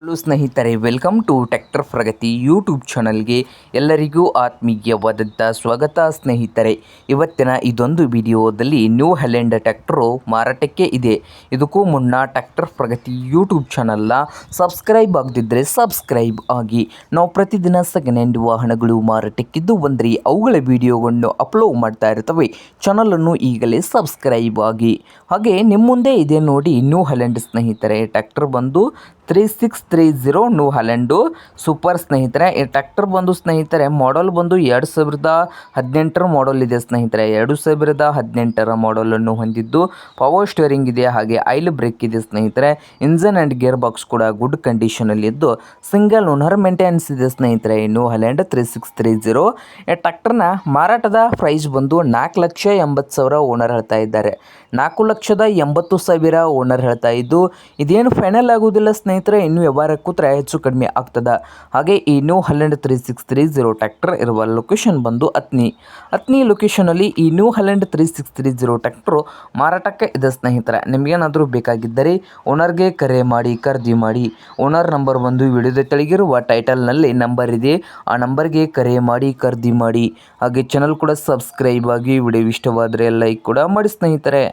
Hello ಸ್ನೇಹಿತರೆ, welcome to tractor Pragati YouTube ಚಾನಲ್ಗೆ ಎಲ್ಲರಿಗೂ ಆತ್ಮೀಯವಾದಂಥ ಸ್ವಾಗತ. ಸ್ನೇಹಿತರೆ, ಇವತ್ತಿನ ಇದೊಂದು ವಿಡಿಯೋದಲ್ಲಿ ನ್ಯೂ ಹಾಲೆಂಡ್ ಟ್ರ್ಯಾಕ್ಟರು ಮಾರಾಟಕ್ಕೆ ಇದೆ. ಇದಕ್ಕೂ ಮುನ್ನ ಟ್ರ್ಯಾಕ್ಟರ್ ಪ್ರಗತಿ ಯೂಟ್ಯೂಬ್ ಚಾನಲ್ನ ಸಬ್ಸ್ಕ್ರೈಬ್ ಆಗದಿದ್ದರೆ ಸಬ್ಸ್ಕ್ರೈಬ್ ಆಗಿ. ನಾವು ಪ್ರತಿದಿನ ಸೆಕೆಂಡ್ ಹ್ಯಾಂಡ್ ವಾಹನಗಳು ಮಾರಾಟಕ್ಕಿದ್ದು ಬಂದರೆ ಅವುಗಳ ವಿಡಿಯೋಗಳನ್ನು ಅಪ್ಲೋಡ್ ಮಾಡ್ತಾ ಇರ್ತವೆ. ಚಾನಲನ್ನು ಈಗಲೇ ಸಬ್ಸ್ಕ್ರೈಬ್ ಆಗಿ. ಹಾಗೆ ನಿಮ್ಮ ಮುಂದೆ ಇದೆ ನೋಡಿ ನ್ಯೂ ಹಾಲೆಂಡ್ ಸ್ನೇಹಿತರೆ. ಟ್ರ್ಯಾಕ್ಟರ್ ಬಂದು 3630 ನ್ಯೂ ಹಾಲೆಂಡು ಸೂಪರ್ ಸ್ನೇಹಿತರೆ. ಈ ಟ್ರ್ಯಾಕ್ಟರ್ ಬಂದು ಸ್ನೇಹಿತರೆ ಮಾಡಲ್ ಬಂದು 2018 ಮಾಡಲ್ ಇದೆ ಸ್ನೇಹಿತರೆ. 2018 ಮಾಡಲನ್ನು ಹೊಂದಿದ್ದು ಪವರ್ ಸ್ಟೇರಿಂಗ್ ಇದೆ, ಹಾಗೆ ಆಯಿಲ್ ಬ್ರೇಕ್ ಇದೆ ಸ್ನೇಹಿತರೆ. ಇಂಜನ್ ಆ್ಯಂಡ್ ಗೇರ್ ಬಾಕ್ಸ್ ಕೂಡ ಗುಡ್ ಕಂಡೀಷನಲ್ಲಿದ್ದು ಸಿಂಗಲ್ ಓನರ್ ಮೇಂಟೆನೆನ್ಸ್ ಇದೆ ಸ್ನೇಹಿತರೆ. ನ್ಯೂ ಹಾಲೆಂಡ್ 3630 ಈ ಟ್ರ್ಯಾಕ್ಟರ್ನ ಮಾರಾಟದ ಪ್ರೈಸ್ ಬಂದು 4,80,000 ಓನರ್ ಹೇಳ್ತಾ ಇದ್ದಾರೆ. 4,80,000 ಓನರ್ ಹೇಳ್ತಾ ಇದ್ದು ಇದೇನು ಫೈನಲ್ ಆಗುವುದಿಲ್ಲ ಸ್ನೇಹಿತರೆ. ಇನ್ನು ವ್ಯವಹಾರ ಕೂತ್ರೆ ಹೆಚ್ಚು ಕಡಿಮೆ ಆಗ್ತದೆ. ಹಾಗೆ ಈ ನ್ಯೂ ಹಾಲೆಂಡ್ 3630 ಟ್ರ್ಯಾಕ್ಟರ್ ಇರುವ ಲೊಕೇಶನ್ ಬಂದು ಅತ್ನಿ ಲೊಕೇಶನಲ್ಲಿ ಈ ನ್ಯೂ ಹಾಲೆಂಡ್ 3630 ಟ್ರ್ಯಾಕ್ಟರು ಮಾರಾಟಕ್ಕೆ ಇದೆ ಸ್ನೇಹಿತರೆ. ನಿಮಗೇನಾದರೂ ಬೇಕಾಗಿದ್ದರೆ ಓನರ್ಗೆ ಕರೆ ಮಾಡಿ ಖರೀದಿ ಮಾಡಿ. ಓನರ್ ನಂಬರ್ ಬಂದು ವಿಡಿಯೋದ ಕೆಳಗಿರುವ ಟೈಟಲ್ನಲ್ಲಿ ನಂಬರ್ ಇದೆ, ಆ ನಂಬರ್ಗೆ ಕರೆ ಮಾಡಿ ಖರೀದಿ ಮಾಡಿ. ಹಾಗೆ ಚಾನಲ್ ಕೂಡ ಸಬ್ಸ್ಕ್ರೈಬ್ ಆಗಿ. ವಿಡಿಯೋ ಇಷ್ಟವಾದರೆ ಲೈಕ್ ಕೂಡ ಮಾಡಿ ಸ್ನೇಹಿತರೆ.